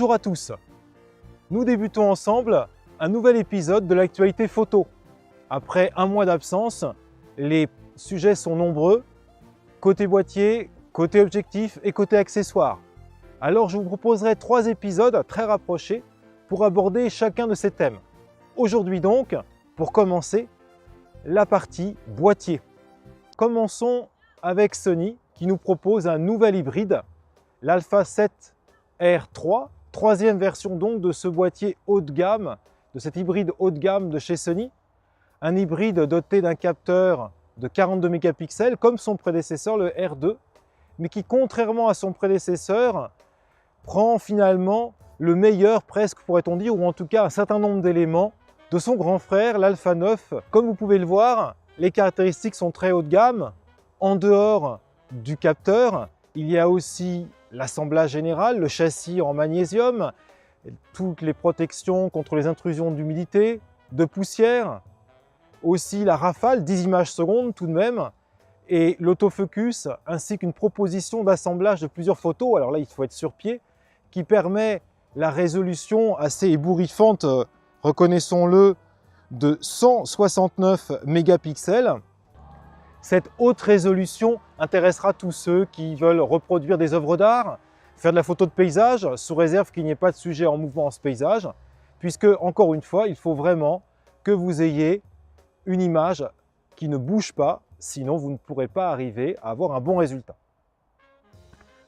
Bonjour à tous. Nous débutons ensemble un nouvel épisode de l'actualité photo. Après un mois d'absence, les sujets sont nombreux, côté boîtier, côté objectif et côté accessoires. Alors je vous proposerai 3 épisodes très rapprochés pour aborder chacun de ces thèmes. Aujourd'hui donc, pour commencer, la partie boîtier. Commençons avec Sony qui nous propose un nouvel hybride, l'Alpha 7R3, troisième version donc de ce boîtier haut de gamme, de cet hybride haut de gamme de chez Sony. Un hybride doté d'un capteur de 42 mégapixels comme son prédécesseur le R2, mais qui contrairement à son prédécesseur prend finalement le meilleur presque pourrait-on dire, ou en tout cas un certain nombre d'éléments de son grand frère l'Alpha 9. Comme vous pouvez le voir, les caractéristiques sont très haut de gamme. En dehors du capteur, il y a aussi l'assemblage général, le châssis en magnésium, toutes les protections contre les intrusions d'humidité, de poussière, aussi la rafale, 10 images secondes tout de même, et l'autofocus, ainsi qu'une proposition d'assemblage de plusieurs photos, alors là il faut être sur pied, qui permet la résolution assez ébouriffante, reconnaissons-le, de 169 mégapixels. Cette haute résolution intéressera tous ceux qui veulent reproduire des œuvres d'art, faire de la photo de paysage, sous réserve qu'il n'y ait pas de sujet en mouvement en ce paysage, puisque, encore une fois, il faut vraiment que vous ayez une image qui ne bouge pas, sinon vous ne pourrez pas arriver à avoir un bon résultat.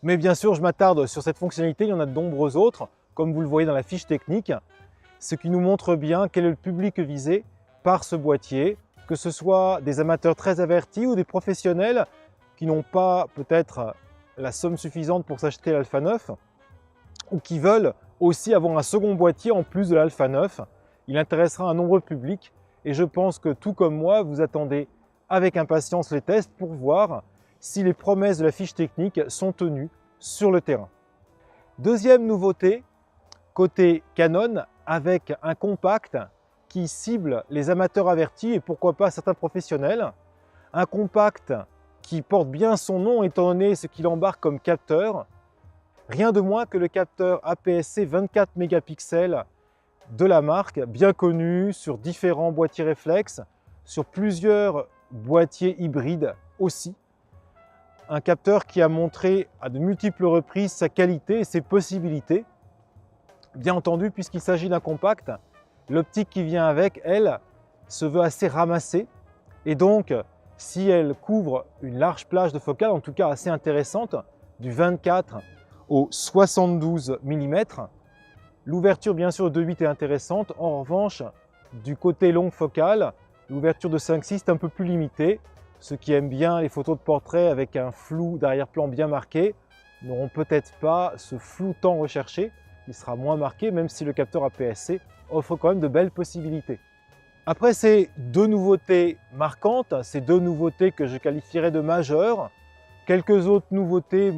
Mais bien sûr, je m'attarde sur cette fonctionnalité, il y en a de nombreuses autres, comme vous le voyez dans la fiche technique, ce qui nous montre bien quel est le public visé par ce boîtier, que ce soit des amateurs très avertis ou des professionnels qui n'ont pas peut-être la somme suffisante pour s'acheter l'Alpha 9 ou qui veulent aussi avoir un second boîtier en plus de l'Alpha 9. Il intéressera un nombreux public et je pense que tout comme moi, vous attendez avec impatience les tests pour voir si les promesses de la fiche technique sont tenues sur le terrain. Deuxième nouveauté, côté Canon, avec un compact qui cible les amateurs avertis et pourquoi pas certains professionnels. Un compact qui porte bien son nom étant donné ce qu'il embarque comme capteur. Rien de moins que le capteur APS-C 24 mégapixels de la marque, bien connu sur différents boîtiers réflexes, sur plusieurs boîtiers hybrides aussi. Un capteur qui a montré à de multiples reprises sa qualité et ses possibilités. Bien entendu, puisqu'il s'agit d'un compact, l'optique qui vient avec, elle, se veut assez ramassée et donc, si elle couvre une large plage de focale, en tout cas assez intéressante, du 24 au 72 mm, l'ouverture bien sûr de 2.8 est intéressante. En revanche, du côté longue focale, l'ouverture de 5.6 est un peu plus limitée. Ceux qui aiment bien les photos de portrait avec un flou d'arrière-plan bien marqué n'auront peut-être pas ce flou tant recherché. Il sera moins marqué, même si le capteur APS-C offre quand même de belles possibilités. Après ces 2 nouveautés marquantes, ces 2 nouveautés que je qualifierais de majeures, quelques autres nouveautés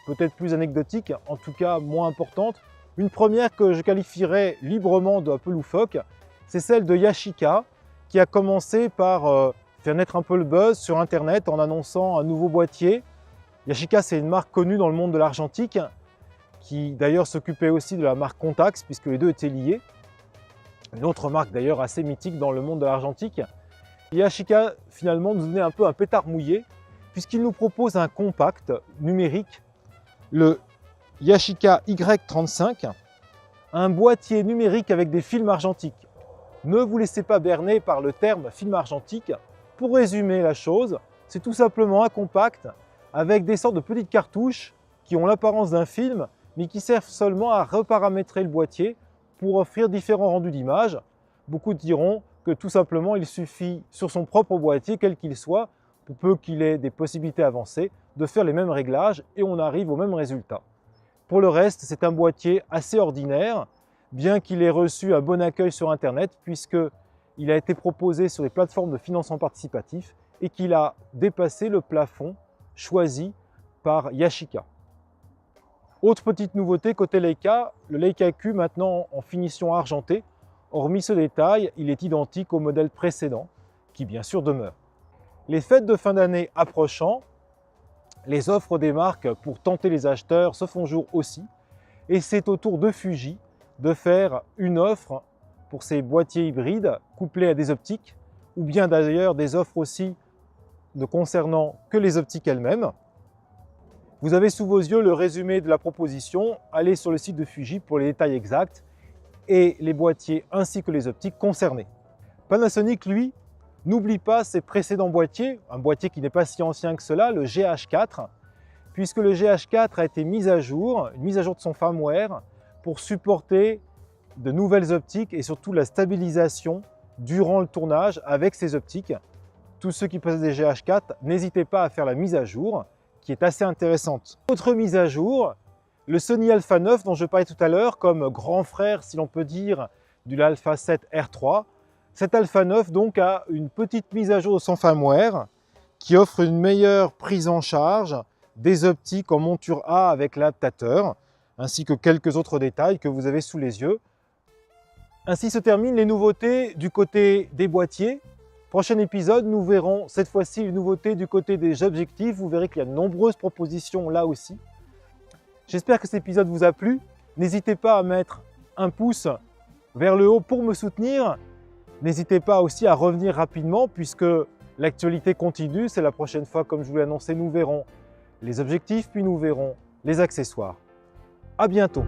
peut-être plus anecdotiques, en tout cas moins importantes. Une première que je qualifierais librement de un peu loufoque, c'est celle de Yashica, qui a commencé par faire naître un peu le buzz sur Internet en annonçant un nouveau boîtier. Yashica, c'est une marque connue dans le monde de l'argentique, qui d'ailleurs s'occupait aussi de la marque Contax, puisque les deux étaient liés. Une autre marque d'ailleurs assez mythique dans le monde de l'argentique. Yashica finalement nous donnait un peu un pétard mouillé, puisqu'il nous propose un compact numérique, le Yashica Y35, un boîtier numérique avec des films argentiques. Ne vous laissez pas berner par le terme film argentique. Pour résumer la chose, c'est tout simplement un compact avec des sortes de petites cartouches qui ont l'apparence d'un film, mais qui servent seulement à reparamétrer le boîtier pour offrir différents rendus d'image. Beaucoup diront que tout simplement il suffit sur son propre boîtier, quel qu'il soit, pour peu qu'il ait des possibilités avancées, de faire les mêmes réglages et on arrive au même résultat. Pour le reste, c'est un boîtier assez ordinaire, bien qu'il ait reçu un bon accueil sur Internet, puisqu'il a été proposé sur les plateformes de financement participatif et qu'il a dépassé le plafond choisi par Yashica. Autre petite nouveauté côté Leica, le Leica Q maintenant en finition argentée. Hormis ce détail, il est identique au modèle précédent, qui bien sûr demeure. Les fêtes de fin d'année approchant, les offres des marques pour tenter les acheteurs se font jour aussi. Et c'est au tour de Fuji de faire une offre pour ces boîtiers hybrides couplés à des optiques, ou bien d'ailleurs des offres aussi ne concernant que les optiques elles-mêmes. Vous avez sous vos yeux le résumé de la proposition. Allez sur le site de Fuji pour les détails exacts et les boîtiers ainsi que les optiques concernés. Panasonic, lui, n'oublie pas ses précédents boîtiers, un boîtier qui n'est pas si ancien que cela, le GH4, puisque le GH4 a été mis à jour, une mise à jour de son firmware pour supporter de nouvelles optiques et surtout la stabilisation durant le tournage avec ces optiques. Tous ceux qui possèdent des GH4, n'hésitez pas à faire la mise à jour, qui est assez intéressante. Autre mise à jour, le Sony Alpha 9 dont je parlais tout à l'heure, comme grand frère, si l'on peut dire, du Alpha 7 R3. Cet Alpha 9 donc a une petite mise à jour de son firmware qui offre une meilleure prise en charge des optiques en monture A avec l'adaptateur, ainsi que quelques autres détails que vous avez sous les yeux. Ainsi se terminent les nouveautés du côté des boîtiers. Prochain épisode, nous verrons cette fois-ci une nouveauté du côté des objectifs. Vous verrez qu'il y a de nombreuses propositions là aussi. J'espère que cet épisode vous a plu. N'hésitez pas à mettre un pouce vers le haut pour me soutenir. N'hésitez pas aussi à revenir rapidement puisque l'actualité continue. C'est la prochaine fois, comme je vous l'ai annoncé, nous verrons les objectifs, puis nous verrons les accessoires. À bientôt!